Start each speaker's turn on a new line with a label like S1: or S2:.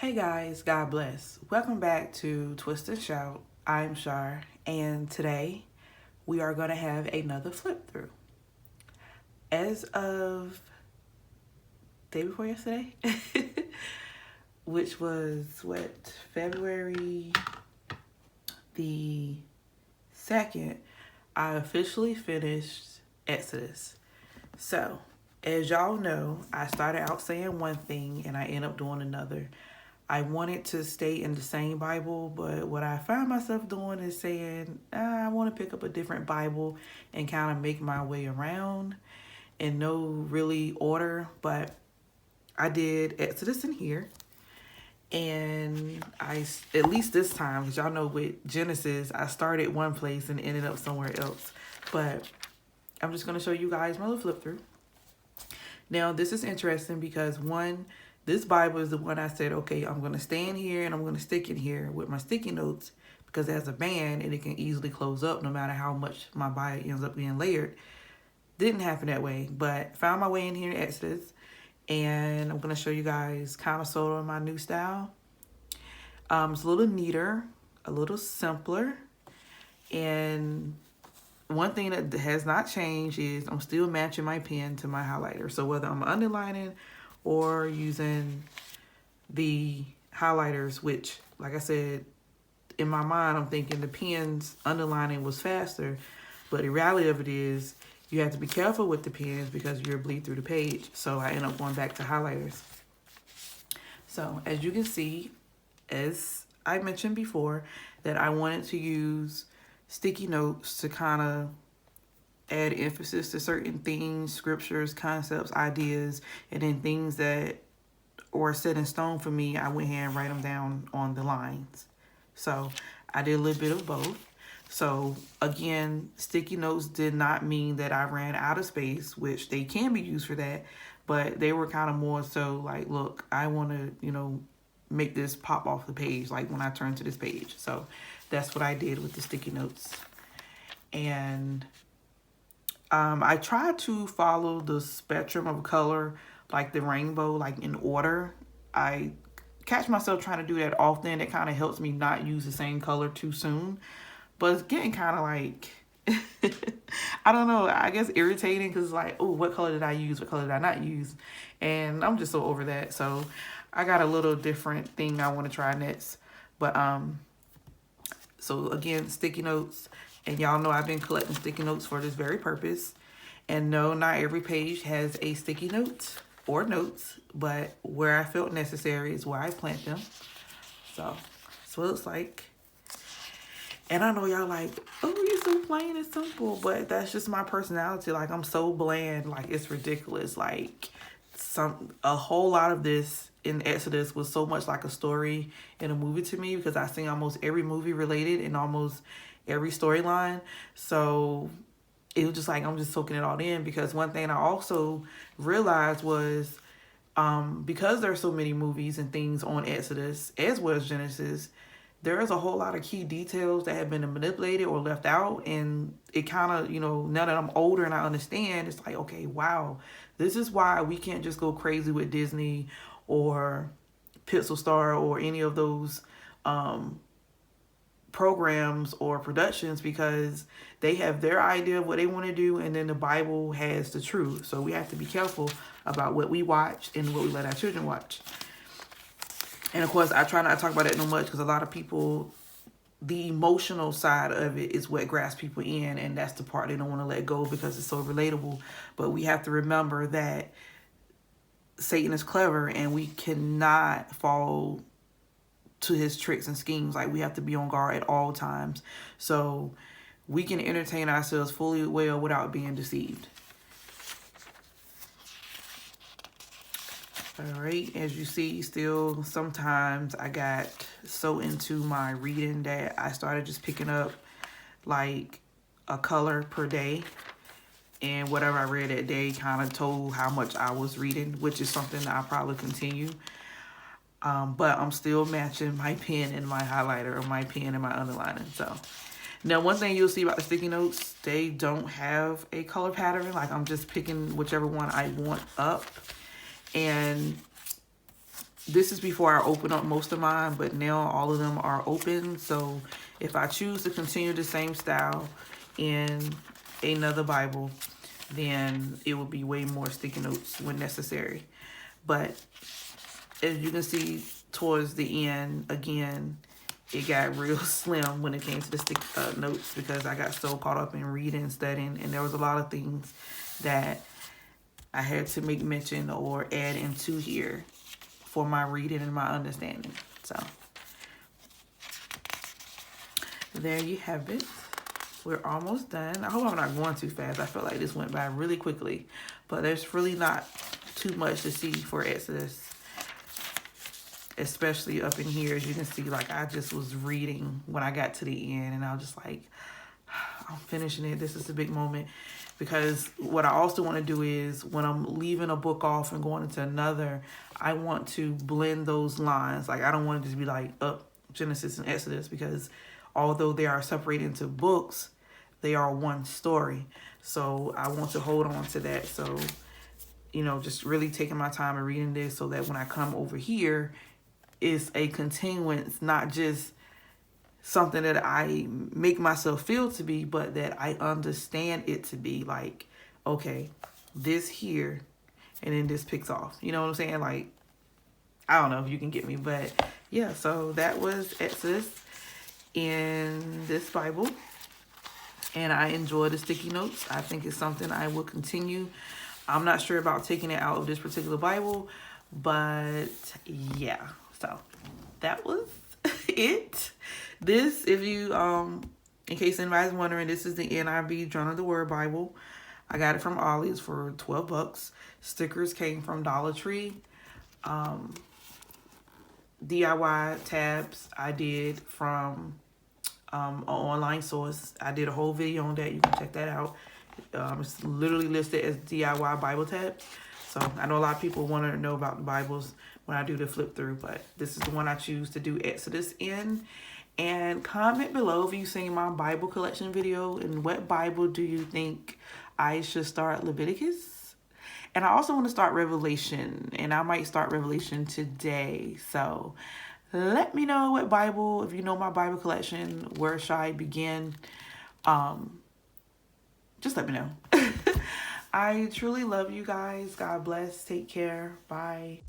S1: Hey guys, God bless. Welcome back to Twist and Shout. I'm Shar, and today we are going to have another flip through. As of day before yesterday, which was February the 2nd, I officially finished Exodus. So, as y'all know, I started out saying one thing and I end up doing another. I wanted to stay in the same Bible, but what I found myself doing is saying, I want to pick up a different Bible and kind of make my way around in no really order. But I did Exodus in here. And at least this time, because y'all know with Genesis, I started one place and ended up somewhere else. But I'm just going to show you guys my little flip through. Now, this is interesting because this Bible is the one I said, okay, I'm going to stay in here and I'm going to stick in here with my sticky notes because it has a band and it can easily close up no matter how much my Bible ends up being layered. Didn't happen that way, but found my way in here in Exodus, and I'm going to show you guys kind of sort of my new style. It's a little neater, a little simpler, and one thing that has not changed is I'm still matching my pen to my highlighter. So whether I'm underlining or using the highlighters, which, like I said, in my mind, I'm thinking the pen's underlining was faster. But the reality of it is you have to be careful with the pens because you'll bleed through the page. So I end up going back to highlighters. So as you can see, as I mentioned before, that I wanted to use sticky notes to kind of add emphasis to certain things, scriptures, concepts, ideas, and then things that were set in stone for me, I went ahead and write them down on the lines. So I did a little bit of both. So again, sticky notes did not mean that I ran out of space, which they can be used for that, but they were kind of more so like, look, I want to, make this pop off the page, like when I turn to this page. So that's what I did with the sticky notes. And I tried to follow the spectrum of color, like the rainbow, like in order. I catch myself trying to do that often. It kind of helps me not use the same color too soon. But it's getting kind of like, I don't know, I guess irritating because it's like, oh, what color did I use? What color did I not use? And I'm just so over that. So I got a little different thing I want to try next. But so again, sticky notes. And y'all know I've been collecting sticky notes for this very purpose. And no, not every page has a sticky note or notes, but where I felt necessary is where I plant them. So that's what it looks like. And I know y'all like, oh, you're so plain and simple, but that's just my personality. Like, I'm so bland, like it's ridiculous. Like a whole lot of this in Exodus was so much like a story in a movie to me because I've seen almost every movie related and almost every storyline. So it was just like I'm just soaking it all in because one thing I also realized was because there are so many movies and things on Exodus as well as Genesis, there is a whole lot of key details that have been manipulated or left out. And it kind of, now that I'm older and I understand, it's like, okay, wow, this is why we can't just go crazy with Disney or Pixel Star or any of those programs or productions, because they have their idea of what they want to do and then the Bible has the truth. So we have to be careful about what we watch and what we let our children watch. And of course, I try not to talk about that no much because a lot of people, the emotional side of it is what grabs people in, and that's the part they don't want to let go because it's so relatable. But we have to remember that Satan is clever and we cannot fall to his tricks and schemes. Like, we have to be on guard at all times. So we can entertain ourselves fully well without being deceived. All right, as you see, still sometimes I got so into my reading that I started just picking up like a color per day, and whatever I read that day kind of told how much I was reading, which is something that I'll probably continue. But I'm still matching my pen and my highlighter, or my pen and my underlining. So now, one thing you'll see about the sticky notes, they don't have a color pattern. Like, I'm just picking whichever one I want up. And this is before I open up most of mine, but now all of them are open. So if I choose to continue the same style in another Bible, then it will be way more sticky notes when necessary. But as you can see towards the end, again, it got real slim when it came to the sticky notes, because I got so caught up in reading and studying, and there was a lot of things that I had to make mention or add into here for my reading and my understanding. So there you have it. We're almost done. I hope I'm not going too fast. I feel like this went by really quickly, but there's really not too much to see for Exodus, especially up in here. As you can see, like, I just was reading when I got to the end, and I was just like, I'm finishing it. This is a big moment, because what I also want to do is when I'm leaving a book off and going into another, I want to blend those lines. Like, I don't want it to just be like Genesis and Exodus, because although they are separated into books, they are one story. So I want to hold on to that. So, you know, just really taking my time and reading this, so that when I come over here, it's a continuance, not just something that I make myself feel to be, but that I understand it to be. Like, okay, this here, and then this picks off. You know what I'm saying? Like, I don't know if you can get me, but yeah, so that was Exodus in this Bible, and I enjoy the sticky notes. I think it's something I will continue. I'm not sure about taking it out of this particular Bible, but yeah, so that was it. This, if you in case anybody's wondering, this is the NIV Journal of the Word Bible. I got it from Ollie's for $12. Stickers came from Dollar Tree. DIY tabs I did from an online source. I did a whole video on that. You can check that out. It's literally listed as DIY Bible tabs. So I know a lot of people want to know about the Bibles when I do the flip through, but this is the one I choose to do Exodus in. And comment below if you've seen my Bible collection video, and what Bible do you think I should start Leviticus? And I also want to start Revelation, and I might start Revelation today. So let me know what Bible, if you know my Bible collection, where should I begin? Just let me know. I truly love you guys. God bless. Take care. Bye.